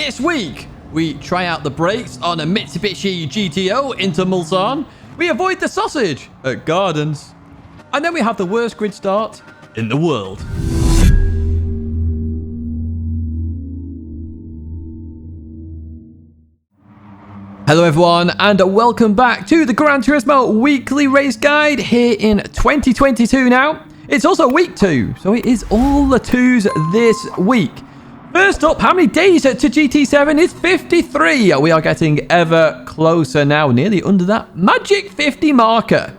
this week, we try out the brakes on a Mitsubishi GTO into Mulsanne. We avoid the sausage at Gardens. And then we have the worst grid start in the world. Hello everyone, and welcome back to the Gran Turismo Weekly Race Guide here in 2022 now. It's also week 2, so it is all the 2s this week. First up, how many days to GT7? It's 53. We are getting ever closer now, nearly under that magic 50 marker.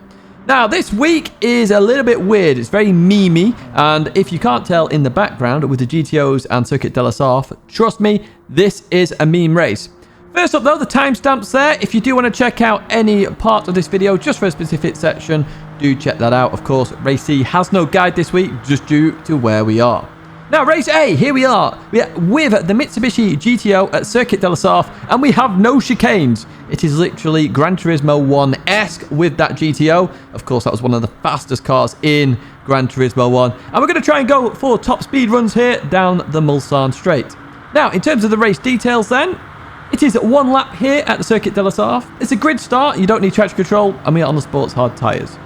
Now, this week is a little bit weird. It's very memey, and if you can't tell in the background with the GTOs and Circuit de la Sarthe, trust me, this is a meme race. First up, though, the timestamps there. If you do want to check out any part of this video just for a specific section, do check that out. Of course, Race C has no guide this week, just due to where we are. Now, Race A, here we are. We are with the Mitsubishi GTO at Circuit de la Sarthe, and we have no chicanes. It is literally Gran Turismo 1-esque with that GTO. Of course, that was one of the fastest cars in Gran Turismo 1. And we're going to try and go for top speed runs here down the Mulsanne Straight. Now, in terms of the race details then, it is 1 lap here at the Circuit de la Sarthe. It's a grid start, you don't need traction control, and we are on the sports hard tyres.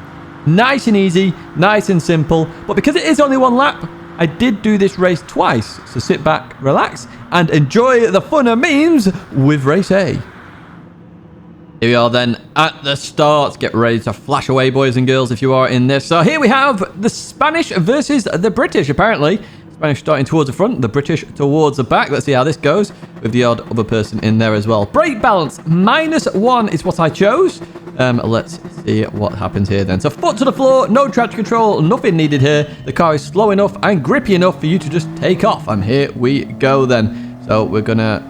Nice and easy, nice and simple, but because it is only 1 lap, I did do this race twice, so sit back, relax, and enjoy the fun of memes with Race A. Here we are then at the start. Get ready to flash away, boys and girls, if you are in this. So here we have the Spanish versus the British, apparently. Spanish starting towards the front, the British towards the back. Let's see how this goes with the odd other person in there as well. Brake balance, -1 is what I chose. Let's see what happens here then. So foot to the floor, no traction control, nothing needed here. The car is slow enough and grippy enough for you to just take off. And here we go then. So we're going to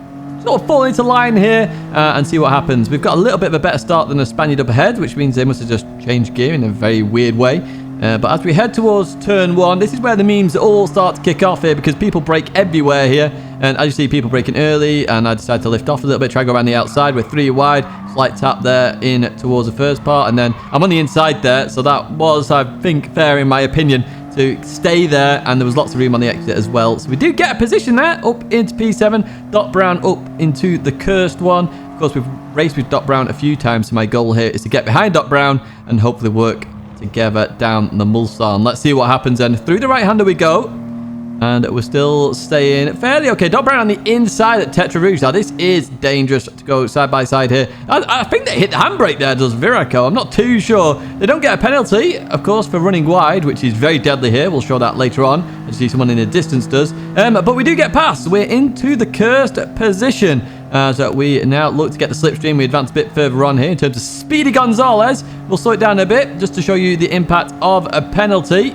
sort of fall into line here and see what happens. We've got a little bit of a better start than a Spaniard up ahead, which means they must have just changed gear in a very weird way. But as we head towards turn 1, this is where the memes all start to kick off here because people brake everywhere here. And as you see, people braking early, and I decided to lift off a little bit, try to go around the outside. We're 3 wide, slight tap there in towards the first part, and then I'm on the inside there. So that was, I think, fair in my opinion to stay there, and there was lots of room on the exit as well. So we do get a position there, up into P7, Dot Brown up into the cursed one. Of course, we've raced with Dot Brown a few times, so my goal here is to get behind Dot Brown and hopefully work together down the Mulsanne. Let's see what happens then. Through the right-hander we go, and we're still staying fairly okay. Dot Brown on the inside at Tetra Rouge. Now, this is dangerous to go side by side here. I think they hit the handbrake there, does Viraco. I'm not too sure. They don't get a penalty, of course, for running wide, which is very deadly here. We'll show that later on, as you see someone in the distance does. But we do get past. We're into the cursed position. As we now look to get the slipstream. We advance a bit further on here in terms of Speedy Gonzalez. We'll slow it down a bit just to show you the impact of a penalty.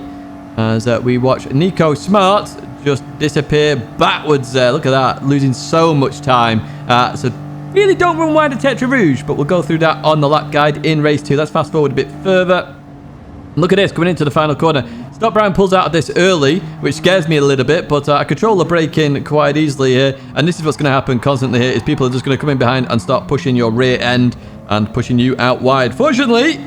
As we watch Nico Smart just disappear backwards there. Look at that, losing so much time. So really don't run wide at Tetra Rouge, but we'll go through that on the lap guide in race 2. Let's fast forward a bit further. Look at this, coming into the final corner. Dot Brown pulls out of this early, which scares me a little bit, but I control the braking quite easily here. And this is what's going to happen constantly here, is people are just going to come in behind and start pushing your rear end and pushing you out wide. Fortunately,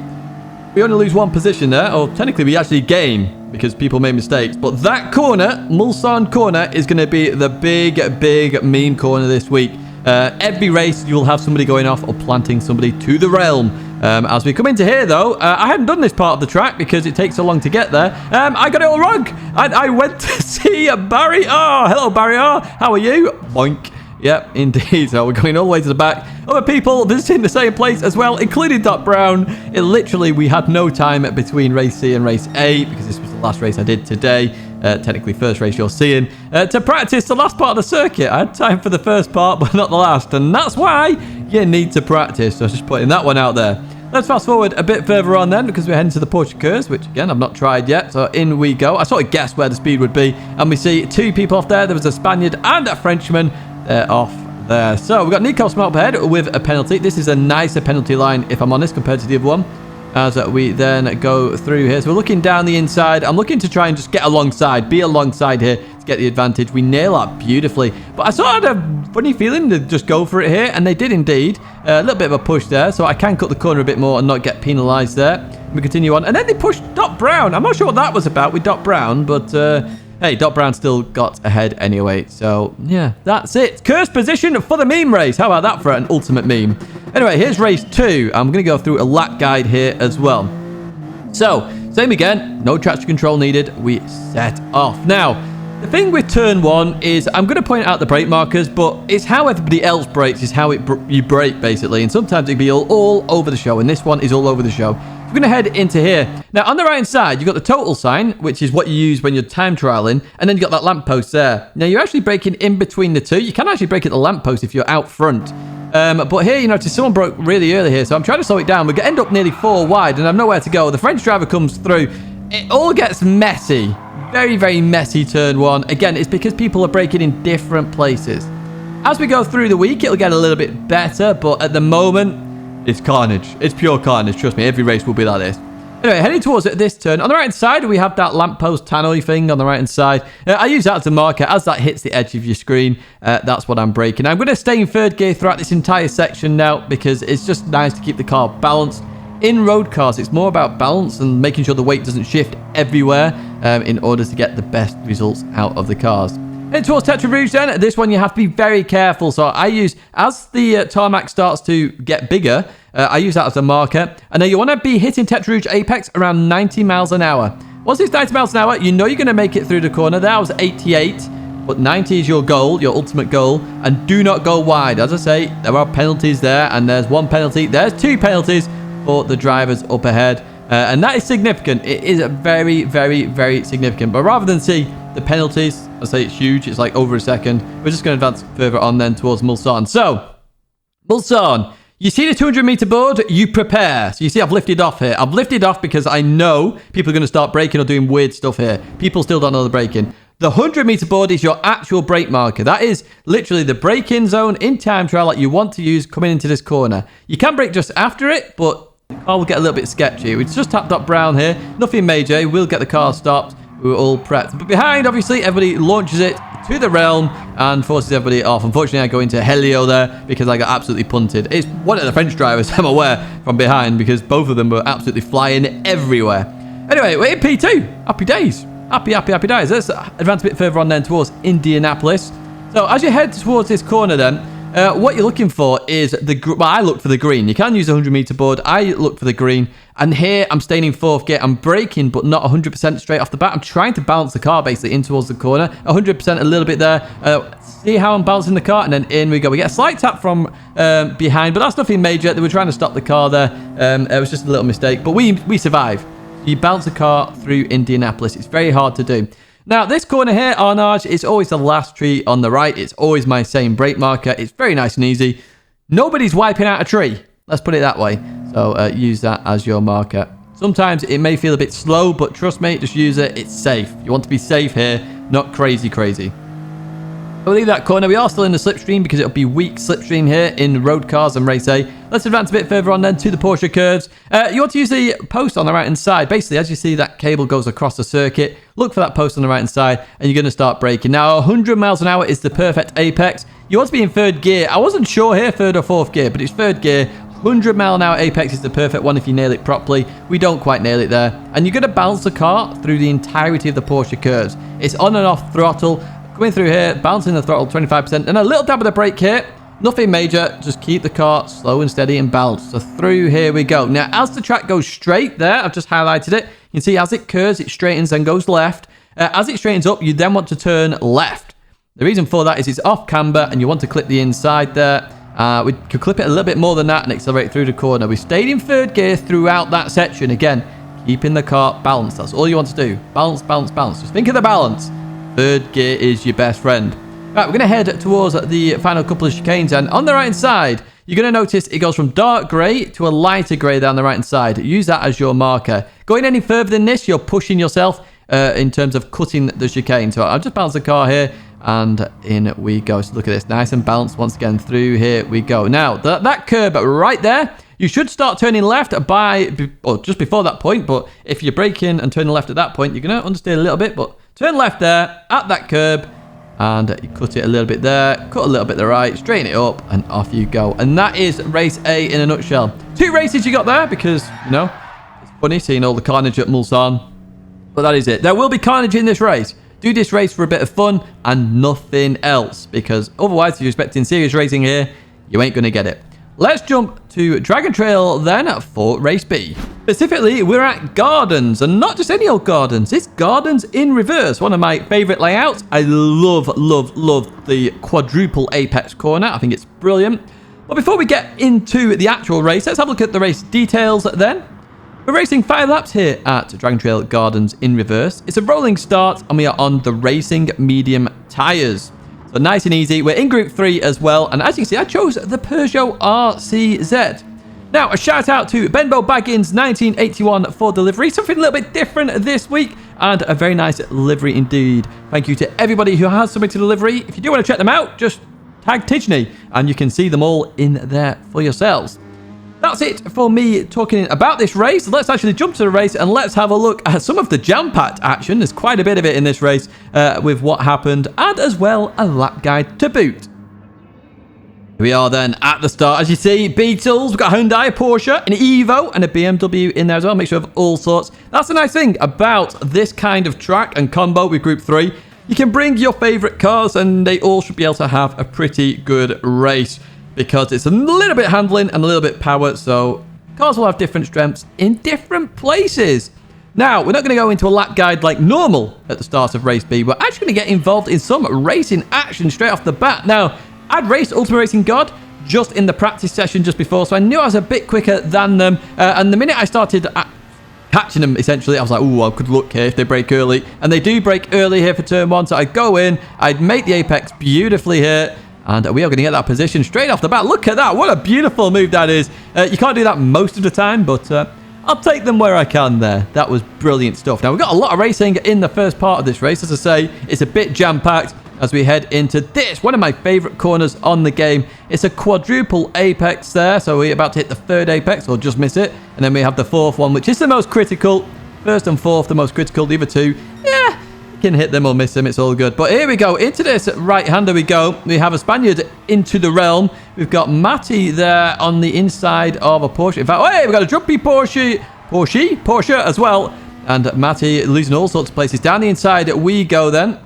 we only lose 1 position there, or technically we actually gain because people made mistakes. But that corner, Mulsanne corner, is going to be the big meme corner this week. Every race, you will have somebody going off or planting somebody to the realm. As we come into here, though, I hadn't done this part of the track because it takes so long to get there. I got it all wrong. I went to see Barry R. Hello, Barry R. How are you? Boink. Yep, indeed. So we're going all the way to the back. Other people visiting the same place as well, including Dot Brown. We had no time between race C and race A because this was the last race I did today. Technically first race you're seeing, to practice the last part of the circuit. I had time for the first part, but not the last, and that's why you need to practice. So I was just putting that one out there. Let's fast forward a bit further on then, because we're heading to the Porsche Curse, which again I've not tried yet. So in we go. I sort of guessed where the speed would be, and we see 2 people off there. There was a Spaniard and a Frenchman. They're off there. So we've got Nico Smart ahead with a penalty. This is a nicer penalty line, if I'm honest, compared to the other one. As we then go through here. So we're looking down the inside. I'm looking to try and just get alongside, be alongside here to get the advantage. We nail that beautifully. But I sort of had a funny feeling to just go for it here, and they did indeed. A little bit of a push there, so I can cut the corner a bit more and not get penalised there. We continue on. And then they pushed Dot Brown. I'm not sure what that was about with Dot Brown, but hey, Doc Brown still got ahead anyway. So, yeah, that's it. Cursed position for the meme race. How about that for an ultimate meme? Anyway, here's race 2. I'm going to go through a lap guide here as well. So, same again. No traction control needed. We set off. Now, the thing with turn 1 is I'm going to point out the brake markers, but it's how everybody else brakes, is how you brake, basically. And sometimes it can be all over the show, and this one is all over the show. We're going to head into here. Now, on the right-hand side, you've got the total sign, which is what you use when you're time trialing, and then you've got that lamppost there. Now, you're actually braking in between the two. You can actually brake at the lamppost if you're out front. But here, you notice someone broke really early here, so I'm trying to slow it down. We're going to end up nearly 4 wide, and I've nowhere to go. The French driver comes through. It all gets messy. Very, very messy turn 1. Again, it's because people are braking in different places. As we go through the week, it'll get a little bit better, but at the moment, it's carnage. It's pure carnage. Trust me, every race will be like this. Anyway, heading towards this turn. On the right-hand side, we have that lamppost tannoy thing on the right-hand side. I use that as a marker. As that hits the edge of your screen, that's what I'm braking. I'm going to stay in 3rd gear throughout this entire section now because it's just nice to keep the car balanced. In road cars, it's more about balance and making sure the weight doesn't shift everywhere in order to get the best results out of the cars. And towards Tetra Rouge then, this one you have to be very careful. So I use, as the tarmac starts to get bigger, I use that as a marker. And then you want to be hitting Tetra Rouge apex around 90 miles an hour. Once it's 90 miles an hour, you know you're going to make it through the corner. That was 88, but 90 is your goal, your ultimate goal. And do not go wide. As I say, there are penalties there, and there's 1 penalty. There's 2 penalties for the drivers up ahead. And that is significant. It is very, very, very significant. But rather than see the penalties, I say it's huge. It's like over a second. We're just going to advance further on then towards Mulsanne. So, Mulsanne, you see the 200-meter board, you prepare. So you see I've lifted off here. I've lifted off because I know people are going to start braking or doing weird stuff here. People still don't know the braking. The 100-meter board is your actual brake marker. That is literally the braking zone in time trial that you want to use coming into this corner. You can brake just after it, but the car will get a little bit sketchy. We just tapped up Brown here. Nothing major. We'll get the car stopped. We were all prepped. But behind, obviously, everybody launches it to the realm and forces everybody off. Unfortunately, I go into Helio there because I got absolutely punted. It's one of the French drivers, I'm aware, from behind because both of them were absolutely flying everywhere. Anyway, we're in P2. Happy days. Happy days. Let's advance a bit further on then towards Indianapolis. So as you head towards this corner then, what you're looking for is well, I look for the green. You can use a 100-meter board. I look for the green. And here, I'm staying in 4th gear. I'm braking, but not 100% straight off the bat. I'm trying to balance the car, basically, in towards the corner. 100% a little bit there. See how I'm balancing the car? And then in we go. We get a slight tap from behind, but that's nothing major. They were trying to stop the car there. It was just a little mistake. But we survive. You bounce the car through Indianapolis. It's very hard to do. Now, this corner here, Arnage, is always the last tree on the right. It's always my same brake marker. It's very nice and easy. Nobody's wiping out a tree. Let's put it that way. So use that as your marker. Sometimes it may feel a bit slow, but trust me, just use it. It's safe. You want to be safe here, not crazy. We'll leave that corner. We are still in the slipstream because it'll be weak slipstream here in road cars and race A. Let's advance a bit further on then to the Porsche curves. You want to use the post on the right hand side. Basically, as you see, that cable goes across the circuit. Look for that post on the right hand side and you're going to start braking. Now, 100 miles an hour is the perfect apex. You want to be in 3rd gear. I wasn't sure here, 3rd or 4th gear, but it's 3rd gear. 100 mile an hour apex is the perfect one if you nail it properly. We don't quite nail it there. And you're going to balance the car through the entirety of the Porsche curves. It's on and off throttle. Coming through here, balancing the throttle 25%, and a little dab of the brake here. Nothing major, just keep the car slow and steady and balanced. So through here we go. Now, as the track goes straight there, I've just highlighted it. You can see as it curves, it straightens and goes left. As it straightens up, you then want to turn left. The reason for that is it's off camber and you want to clip the inside there. We could clip it a little bit more than that and accelerate through the corner. We stayed in 3rd gear throughout that section. Again, keeping the car balanced. That's all you want to do. Balance, balance, balance. Just think of the balance. 3rd gear is your best friend. Right, we're going to head towards the final couple of chicanes, and on the right hand side, you're going to notice it goes from dark grey to a lighter grey down the right hand side. Use that as your marker. Going any further than this, you're pushing yourself in terms of cutting the chicane. So I'll just balance the car here, and in we go. So look at this, nice and balanced once again. Through here we go. Now, that curb right there, you should start turning left just before that point, but if you're braking and turning left at that point, you're going to understeer a little bit, but turn left there at that curb and you cut it a little bit there, cut a little bit to the right, straighten it up and off you go. And that is race A in a nutshell. 2 races you got there because, you know, it's funny seeing all the carnage at Mulsanne, but that is it. There will be carnage in this race. Do this race for a bit of fun and nothing else, because otherwise, if you're expecting serious racing here, you ain't going to get it. Let's jump to Dragontrail then for race B. Specifically, we're at Gardens, and not just any old Gardens. It's Gardens in reverse, one of my favorite layouts. I love the quadruple apex corner. I think it's brilliant. But before we get into the actual race, let's have a look at the race details then. We're racing 5 laps here at Dragontrail Gardens in reverse. It's a rolling start, and we are on the racing medium tyres. So nice and easy. We're in Group 3 as well. And as you can see, I chose the Peugeot RCZ. Now, a shout out to Benbow Baggins 1981 for delivery. Something a little bit different this week. And a very nice livery indeed. Thank you to everybody who has submitted delivery. If you do want to check them out, just tag Tidgney. And you can see them all in there for yourselves. That's it for me talking about this race. Let's actually jump to the race and let's have a look at some of the jam-packed action. There's quite a bit of it in this race with what happened, and as well a lap guide to boot. Here we are then at the start. As you see, Beetles, we've got a Hyundai, a Porsche, an Evo, and a BMW in there as well. Make sure of all sorts. That's the nice thing about this kind of track and combo with Group 3. You can bring your favorite cars and they all should be able to have a pretty good race, because it's a little bit handling and a little bit power, so cars will have different strengths in different places. Now, we're not going to go into a lap guide like normal at the start of race B. We're actually going to get involved in some racing action straight off the bat. Now, I'd raced Ultimate Racing God just in the practice session just before, so I knew I was a bit quicker than them. And the minute I started catching them, essentially, I was like, ooh, I could look here if they break early. And they do break early here for turn 1, so I'd go in, I'd make the apex beautifully here, and we are going to get that position straight off the bat. Look at that. What a beautiful move that is. You can't do that most of the time, but I'll take them where I can there. That was brilliant stuff. Now, we've got a lot of racing in the first part of this race. As I say, it's a bit jam-packed as we head into this, one of my favorite corners on the game. It's a quadruple apex there, so we're about to hit the 3rd apex, or just miss it. And then we have the 4th one, which is the most critical. 1st and 4th, the most critical. The other 2, yeah, can hit them or miss them, it's all good. But here we go, into this right-hander we go. We have a Spaniard into the realm. We've got Matty there on the inside of a Porsche. In fact, hey, we've got a jumpy Porsche as well. And Matty losing all sorts of places. Down the inside we go then.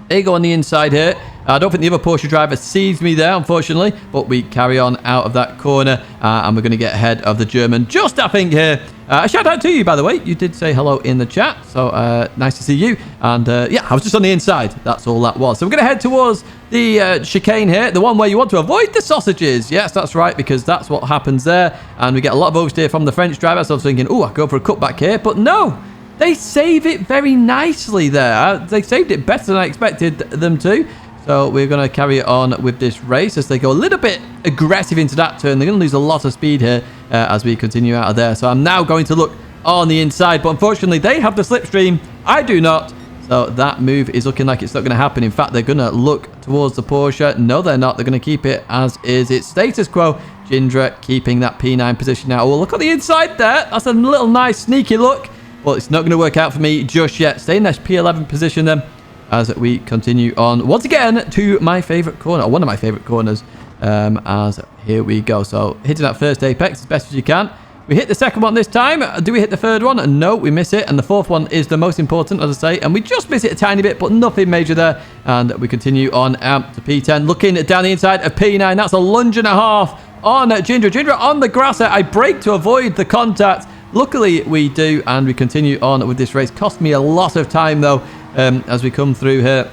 They go on the inside here. I don't think the other Porsche driver sees me there, unfortunately. But we carry on out of that corner. And we're going to get ahead of the German. Just, I think, here. A shout out to you, by the way. You did say hello in the chat. So, nice to see you. And, yeah, I was just on the inside. That's all that was. So, we're going to head towards the chicane here. The one where you want to avoid the sausages. Yes, that's right, because that's what happens there. And we get a lot of oversteer from the French driver. So, I was thinking, oh, I'll go for a cutback here. But no. They save it very nicely there. They saved it better than I expected them to. So we're going to carry on with this race as they go a little bit aggressive into that turn. They're going to lose a lot of speed here as we continue out of there. So I'm now going to look on the inside. But unfortunately, they have the slipstream. I do not. So that move is looking like it's not going to happen. In fact, they're going to look towards the Porsche. No, they're not. They're going to keep it as is. It's status quo. Jindra keeping that P9 position now. Oh, look at the inside there. That's a little nice sneaky look. Well, it's not going to work out for me just yet. Stay in that P11 position then as we continue on once again to my favorite corner, or one of my favorite corners, as here we go. So hitting that 1st apex as best as you can. We hit the 2nd one this time. Do we hit the 3rd one? No, we miss it. And the 4th one is the most important, as I say. And we just miss it a tiny bit, but nothing major there. And we continue on out to P10. Looking down the inside of P9. That's a lunge and a half on Jindra. Jindra on the grass. I brake to avoid the contact. Luckily, we do, and we continue on with this race. Cost me a lot of time, though, as we come through here.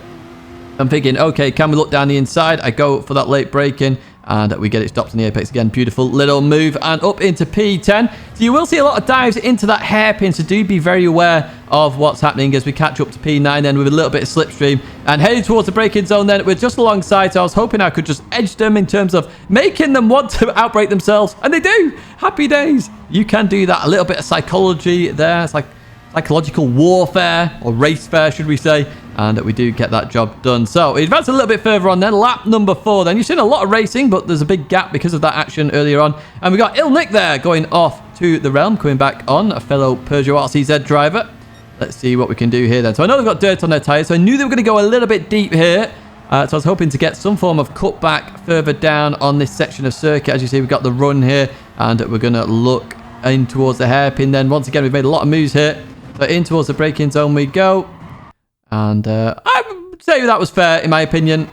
I'm thinking, okay, can we look down the inside? I go for that late braking, and we get it stopped in the apex again. Beautiful little move, and up into P10. So you will see a lot of dives into that hairpin, so do be very aware of what's happening as we catch up to P9 then with a little bit of slipstream. And heading towards the braking zone then, we're just alongside, so I was hoping I could just edge them in terms of making them want to outbrake themselves, and they do! Happy days! You can do that. A little bit of psychology there. It's like psychological warfare, or race-fare, should we say. And we do get that job done. So we advance a little bit further on then. Lap number 4 then. You've seen a lot of racing, but there's a big gap because of that action earlier on. And we got Il Nick there going off to the realm, coming back on, a fellow Peugeot RCZ driver. Let's see what we can do here then. So I know they've got dirt on their tyres, so I knew they were going to go a little bit deep here. So I was hoping to get some form of cutback further down on this section of circuit. As you see, we've got the run here, and we're going to look in towards the hairpin then. Once again, we've made a lot of moves here. So in towards the braking zone we go. And I would say that was fair, in my opinion.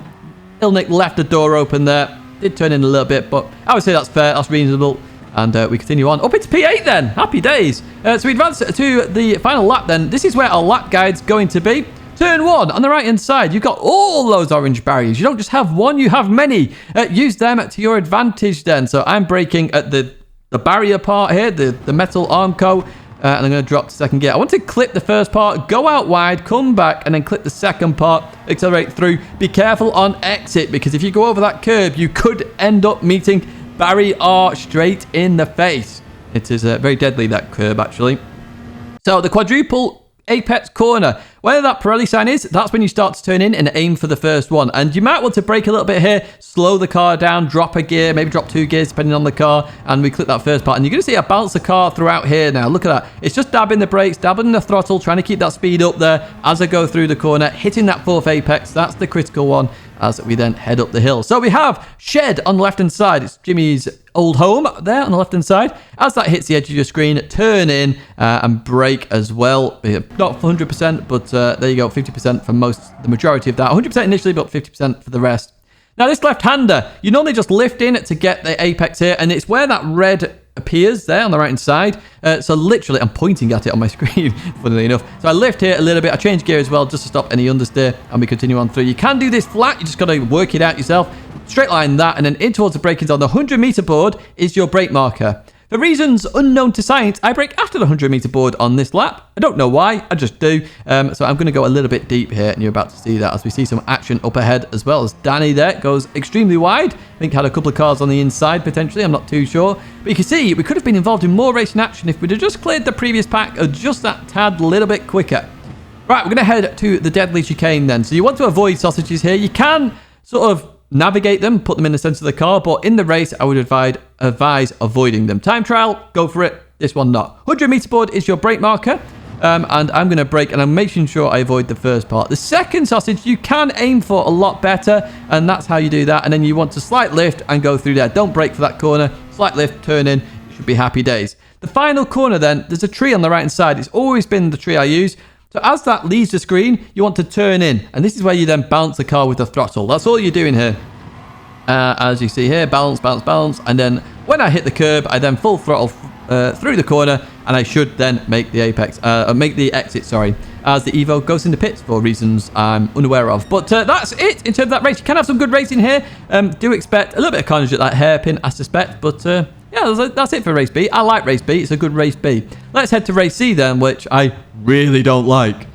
Ilnick left the door open there. Did turn in a little bit, but I would say that's fair. That's reasonable. And we continue on. Up into P8 then. Happy days. So we advance to the final lap then. This is where our lap guide's going to be. Turn 1 on the right-hand side. You've got all those orange barriers. You don't just have one, you have many. Use them to your advantage then. So I'm braking at the barrier part here, the metal armco. And I'm going to drop to second gear. I want to clip the first part, go out wide, come back, and then clip the second part, accelerate through. Be careful on exit, because if you go over that curb, you could end up meeting Barry R straight in the face. It is very deadly, that curb, actually. So the quadruple apex corner, where that Pirelli sign is, that's when you start to turn in and aim for the first one. And you might want to brake a little bit here, slow the car down, drop a gear, maybe drop 2 gears depending on the car, and we clip that first part. And you're going to see I bounce the car throughout here now. Look at that. It's just dabbing the brakes, dabbing the throttle, trying to keep that speed up there as I go through the corner, hitting that 4th apex. That's the critical one as we then head up the hill. So we have Shed on the left-hand side. It's Jimmy's old home there on the left-hand side. As that hits the edge of your screen, turn in and brake as well. Not 100%, but there you go, 50% for the majority of that. 100% initially, but 50% for the rest. Now, this left-hander, you normally just lift in to get the apex here, and it's where that red appears there on the right-hand side. So literally, I'm pointing at it on my screen, funnily enough. So I lift here a little bit. I change gear as well, just to stop any understeer, and we continue on through. You can do this flat. You just got to work it out yourself. Straight line that, and then in towards the braking zone. The 100-meter board is your brake marker. For reasons unknown to science, I brake after the 100-meter board on this lap. I don't know why, I just do. So I'm going to go a little bit deep here, and you're about to see that as we see some action up ahead, as well as Danny there goes extremely wide. I think had a couple of cars on the inside, potentially. I'm not too sure. But you can see, we could have been involved in more racing action if we'd have just cleared the previous pack just that tad little bit quicker. Right, we're going to head to the deadly chicane then. So you want to avoid sausages here. You can sort of navigate them, put them in the center of the car, but in the race, I would advise avoiding them. Time trial, go for it. This one not. 100-meter board is your brake marker, and I'm going to brake, and I'm making sure I avoid the first part. The second sausage, you can aim for a lot better, and that's how you do that. And then you want to slight lift and go through there. Don't brake for that corner. Slight lift, turn in. It should be happy days. The final corner then, there's a tree on the right-hand side. It's always been the tree I use. So as that leaves the screen, you want to turn in. And this is where you then bounce the car with the throttle. That's all you're doing here. As you see here, balance, balance, balance. And then when I hit the curb, I then full throttle through the corner. And I should then make the exit, as the Evo goes into pits for reasons I'm unaware of. But that's it in terms of that race. You can have some good racing here. Do expect a little bit of carnage at that hairpin, I suspect. But yeah, that's it for race B. I like race B. It's a good race B. Let's head to race C then, which I really don't like.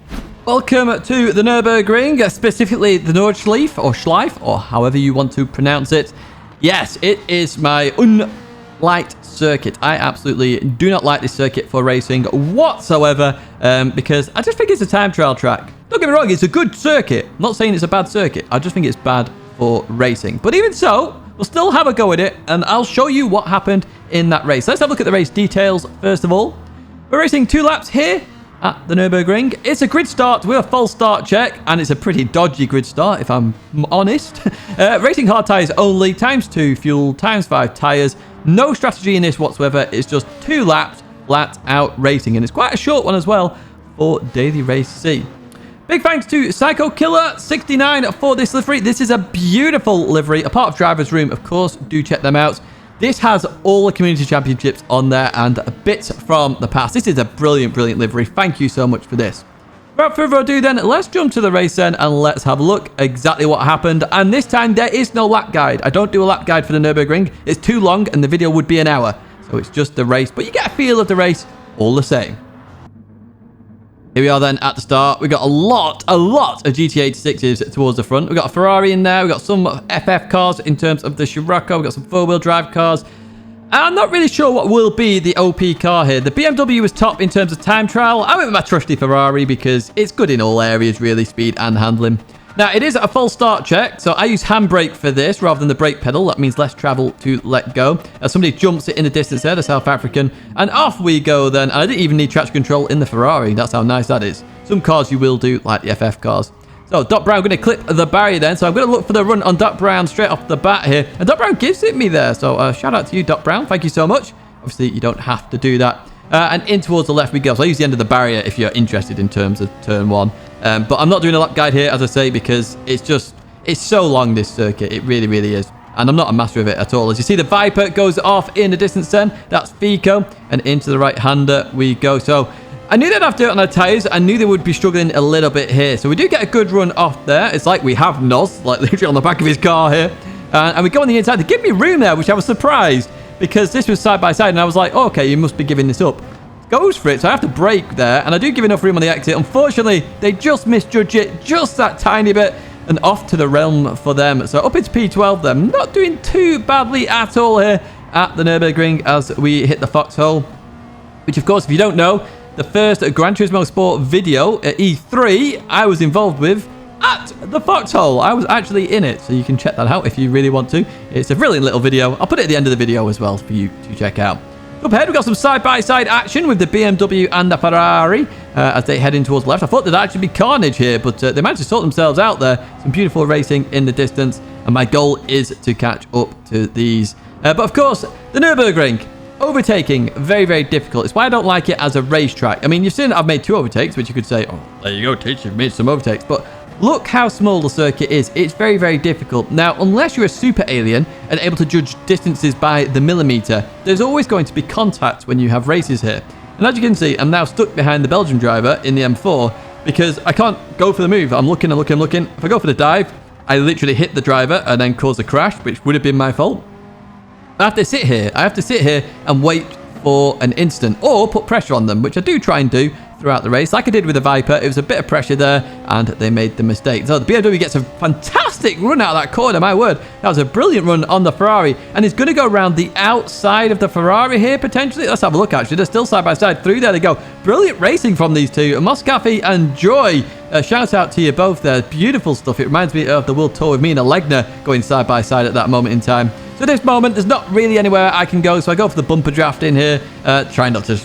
Welcome to the Nurburgring, specifically the Nordschleife, or however you want to pronounce it. Yes, it is my unliked circuit. I absolutely do not like this circuit for racing whatsoever, because I just think it's a time trial track. Don't get me wrong, it's a good circuit. I'm not saying it's a bad circuit. I just think it's bad for racing. But even so, we'll still have a go at it, and I'll show you what happened in that race. Let's have a look at the race details first of all. We're racing 2 laps here at the Nürburgring. It's a grid start with a false start check, and it's a pretty dodgy grid start, if I'm honest. Racing hard tyres only, ×2 fuel, ×5 tyres. No strategy in this whatsoever. It's just 2 laps, flat out racing, and it's quite a short one as well for Daily Race C. Big thanks to Psycho Killer 69 for this livery. This is a beautiful livery. A part of Driver's Room, of course. Do check them out. This has all the community championships on there and bits from the past. This is a brilliant, brilliant livery. Thank you so much for this. Without further ado then, let's jump to the race then and let's have a look exactly what happened. And this time there is no lap guide. I don't do a lap guide for the Nürburgring. It's too long and the video would be an hour. So it's just the race, but you get a feel of the race all the same. Here we are then at the start. We've got a lot of GTA 86s towards the front. We've got a Ferrari in there. We've got some FF cars in terms of the Scirocco. We've got some 4-wheel drive cars. I'm not really sure what will be the OP car here. The BMW was top in terms of time trial. I went with my trusty Ferrari because it's good in all areas, really, speed and handling. Now, it is a full start check, so I use handbrake for this rather than the brake pedal. That means less travel to let go. Somebody jumps it in the distance there, the South African, and off we go then. And I didn't even need traction control in the Ferrari. That's how nice that is. Some cars you will do, like the FF cars. So, Doc Brown, going to clip the barrier then. So, I'm going to look for the run on Doc Brown straight off the bat here. And Doc Brown gives it me there. So, shout out to you, Doc Brown. Thank you so much. Obviously, you don't have to do that. And in towards the left we go. So I use the end of the barrier if you're interested in terms of turn 1. But I'm not doing a lap guide here, as I say, because it's so long, this circuit. It really, really is. And I'm not a master of it at all. As you see, the Viper goes off in the distance then. That's Fico. And into the right-hander we go. So I knew they'd have dirt on their tyres. I knew they would be struggling a little bit here. So we do get a good run off there. It's like we have Noz, like literally on the back of his car here. And we go on the inside. They give me room there, which I was surprised. Because this was side by side. And I was like, oh, okay, you must be giving this up. Goes for it, so I have to brake there. And I do give enough room on the exit. Unfortunately, they just misjudge it. Just that tiny bit. And off to the realm for them. So up into P12 then. Not doing too badly at all here at the Nurburgring as we hit the foxhole. Which, of course, if you don't know, the first Gran Turismo Sport video at E3 I was involved with at the foxhole. I was actually in it. So you can check that out if you really want to. It's a brilliant little video. I'll put it at the end of the video as well for you to check out. Up ahead, we've got some side-by-side action with the BMW and the Ferrari as they head in towards the left. I thought there'd actually be carnage here, but they managed to sort themselves out there. Some beautiful racing in the distance, and my goal is to catch up to these. But of course, the Nurburgring, overtaking, very, very difficult. It's why I don't like it as a racetrack. I mean, you've seen I've made 2 overtakes, which you could say, oh, there you go, Teach, you've made some overtakes. But look how small the circuit is. It's very, very difficult. Now, unless you're a super alien and able to judge distances by the millimeter, there's always going to be contact when you have races here. And as you can see, I'm now stuck behind the Belgian driver in the M4 because I can't go for the move. I'm looking. If I go for the dive, I literally hit the driver and then cause a crash, which would have been my fault. I have to sit here and wait for an instant or put pressure on them, which I do try and do throughout the race. Like I did with the Viper, it was a bit of pressure there and they made the mistake. So the BMW gets a fantastic run out of that corner, my word. That was a brilliant run on the Ferrari and it's going to go around the outside of the Ferrari here potentially. Let's have a look actually. They're still side by side. Through there they go. Brilliant racing from these two. Moscafi and Joy. Shout out to you both there. Beautiful stuff. It reminds me of the World Tour with me and Alegna going side by side at that moment in time. So at this moment, there's not really anywhere I can go. So I go for the bumper draft in here. Trying not to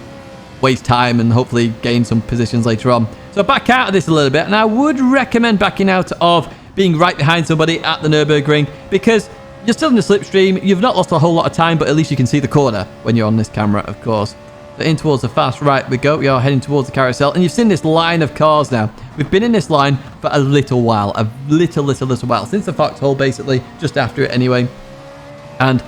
waste time and hopefully gain some positions later on. So back out of this a little bit. And I would recommend backing out of being right behind somebody at the Nürburgring because you're still in the slipstream. You've not lost a whole lot of time, but at least you can see the corner when you're on this camera, of course. So in towards the fast right we go. We are heading towards the carousel. And you've seen this line of cars now. We've been in this line for a little while. A little while. Since the foxhole, basically. Just after it anyway. And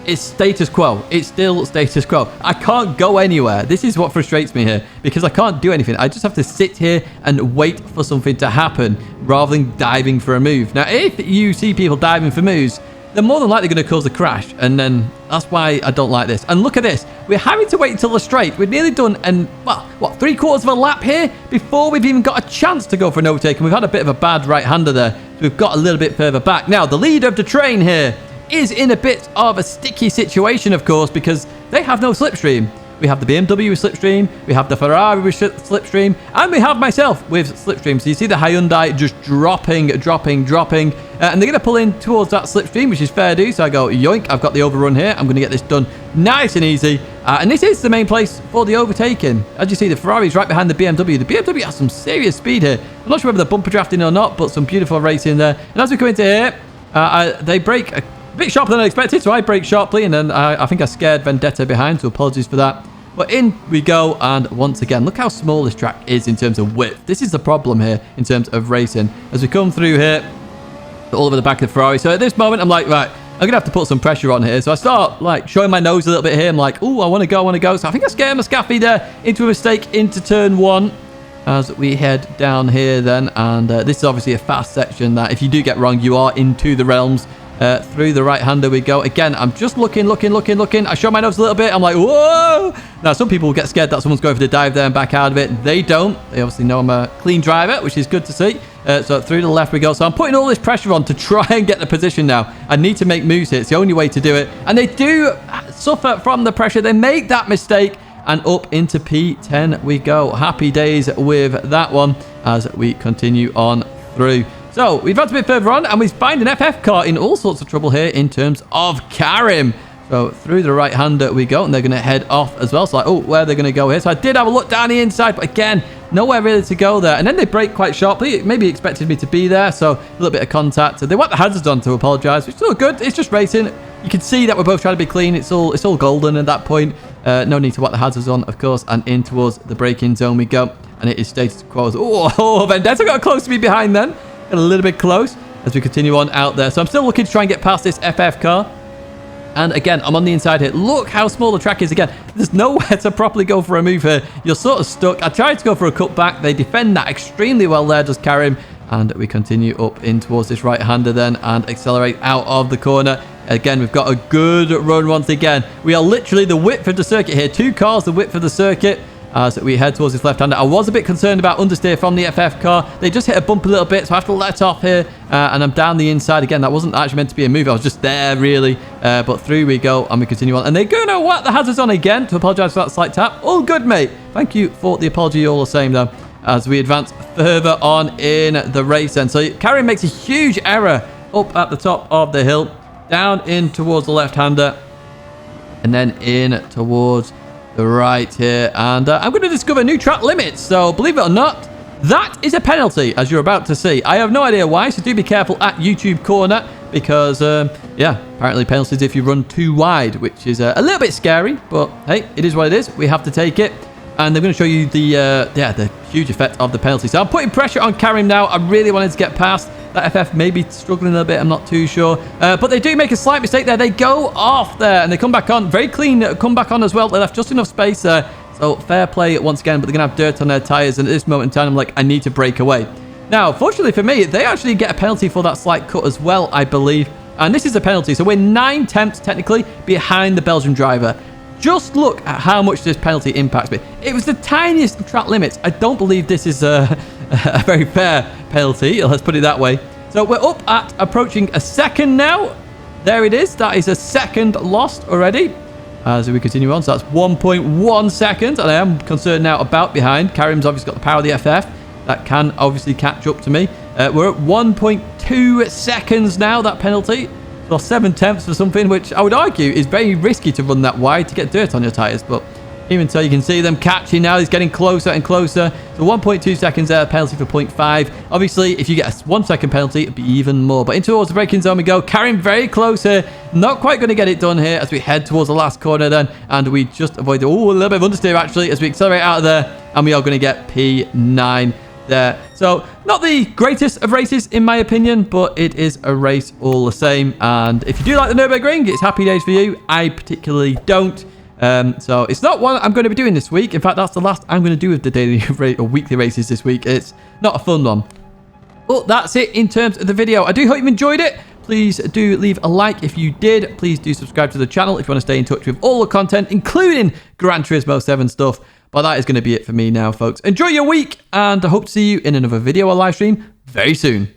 it's status quo. It's still status quo. I can't go anywhere. This is what frustrates me here because I can't do anything. I just have to sit here and wait for something to happen rather than diving for a move. Now, if you see people diving for moves, they're more than likely going to cause a crash. And then that's why I don't like this. And look at this. We're having to wait until the straight. We're nearly done. And, well, what, 3/4 of a lap here before we've even got a chance to go for an overtake. And we've had a bit of a bad right-hander there. So we've got a little bit further back. Now, the leader of the train here is in a bit of a sticky situation, of course, because they have no slipstream. We have the BMW with slipstream, we have the Ferrari with slipstream, and we have myself with slipstream. So you see the Hyundai just dropping, and they're going to pull in towards that slipstream, which is fair do. So I go, yoink, I've got the overrun here. I'm going to get this done nice and easy. And this is the main place for the overtaking. As you see, the Ferrari's right behind the BMW. The BMW has some serious speed here. I'm not sure whether they're bumper drafting or not, but some beautiful racing there. And as we come into here, they brake a bit sharper than I expected, so I brake sharply, and then I think I scared Vendetta behind, so apologies for that. But in we go, and once again, look how small this track is in terms of width. This is the problem here in terms of racing. As we come through here, all over the back of the Ferrari. So at this moment, I'm like, right, I'm going to have to put some pressure on here. So I start, like, showing my nose a little bit here. I'm like, oh, I want to go. So I think I scared Moscafi there into a mistake into turn 1. As we head down here then, and this is obviously a fast section that if you do get wrong, you are into the realms. Through the right-hander we go. Again, I'm just looking. I show my nose a little bit. I'm like, whoa! Now, some people get scared that someone's going for the dive there and back out of it. They don't. They obviously know I'm a clean driver, which is good to see. So through the left we go. So I'm putting all this pressure on to try and get the position now. I need to make moves here. It's the only way to do it. And they do suffer from the pressure. They make that mistake. And up into P10 we go. Happy days with that one as we continue on through. So, we've had a bit further on, and we find an FF car in all sorts of trouble here in terms of Karim. So, through the right-hander we go, and they're going to head off as well. So, like, oh, where are they going to go here? So, I did have a look down the inside, but again, nowhere really to go there. And then they brake quite sharply. Maybe expected me to be there, so a little bit of contact. So they want the hazards on to apologise, which is all good. It's just racing. You can see that we're both trying to be clean. It's all golden at that point. No need to whack the hazards on, of course, and in towards the braking zone we go. and it is status quo. Oh, Vendetta got close to me behind then. Got a little bit close as we continue on out there. So I'm still looking to try and get past this FF car. And again, I'm on the inside here. Look how small the track is again. There's nowhere to properly go for a move here. You're sort of stuck. I tried to go for a cutback. They defend that extremely well there, just carry him. And we continue up in towards this right-hander then and accelerate out of the corner. Again, we've got a good run once again. We are literally the width of the circuit here. 2 cars, the width of the circuit. As we head towards this left-hander. I was a bit concerned about understeer from the FF car. They just hit a bump a little bit, so I have to let off here. And I'm down the inside again. That wasn't actually meant to be a move. I was just there, really. But through we go, and we continue on. And they're going to whack the hazards on again to apologise for that slight tap. All good, mate. Thank you for the apology all the same, though. As we advance further on in the race then. So Karen makes a huge error up at the top of the hill. Down in towards the left-hander. And then in towards the right here. And I'm going to discover new track limits. So believe it or not, that is a penalty, as you're about to see. I have no idea why, so do be careful at YouTube corner. Because, yeah, apparently penalties if you run too wide, which is a little bit scary. But, hey, it is what it is. We have to take it. And they're going to show you the huge effect of the penalty. So I'm putting pressure on Karim now. I really wanted to get past. That FF may be struggling a little bit. I'm not too sure. But they do make a slight mistake there. They go off there and they come back on. Very clean come back on as well. They left just enough space there. So fair play once again. But they're going to have dirt on their tyres. And at this moment in time, I'm like, I need to break away. Now, fortunately for me, they actually get a penalty for that slight cut as well, I believe. And this is a penalty. So we're 9 tenths technically behind the Belgian driver. Just look at how much this penalty impacts me. It was the tiniest of track limits. I don't believe this is a very fair penalty. Let's put it that way. So we're up at approaching a second now. There it is. That is a second lost already. As we continue on. So that's 1.1 seconds. And I am concerned now about behind. Karim's obviously got the power of the FF. That can obviously catch up to me. We're at 1.2 seconds now, that penalty. Well, 7 tenths for something which I would argue is very risky to run that wide to get dirt on your tyres. But even so, you can see them catching now. He's getting closer and closer. So 1.2 seconds there, penalty for 0.5. Obviously, if you get a 1 second penalty, it'd be even more. But in towards the braking zone we go. Carrying very close here. Not quite going to get it done here as we head towards the last corner then. And we just avoid a little bit of understeer actually as we accelerate out of there. And we are going to get P9 there. So not the greatest of races in my opinion, but it is a race all the same. And if you do like the Nurburgring, it's happy days for you. I particularly don't. So it's not one I'm going to be doing this week. In fact, that's the last I'm going to do with the daily or weekly races this week. It's not a fun one. But that's it in terms of the video. I do hope you enjoyed it. Please do leave a like if you did. Please do subscribe to the channel if you want to stay in touch with all the content, including Gran Turismo 7 stuff. But that is going to be it for me now, folks. Enjoy your week, and I hope to see you in another video or live stream very soon.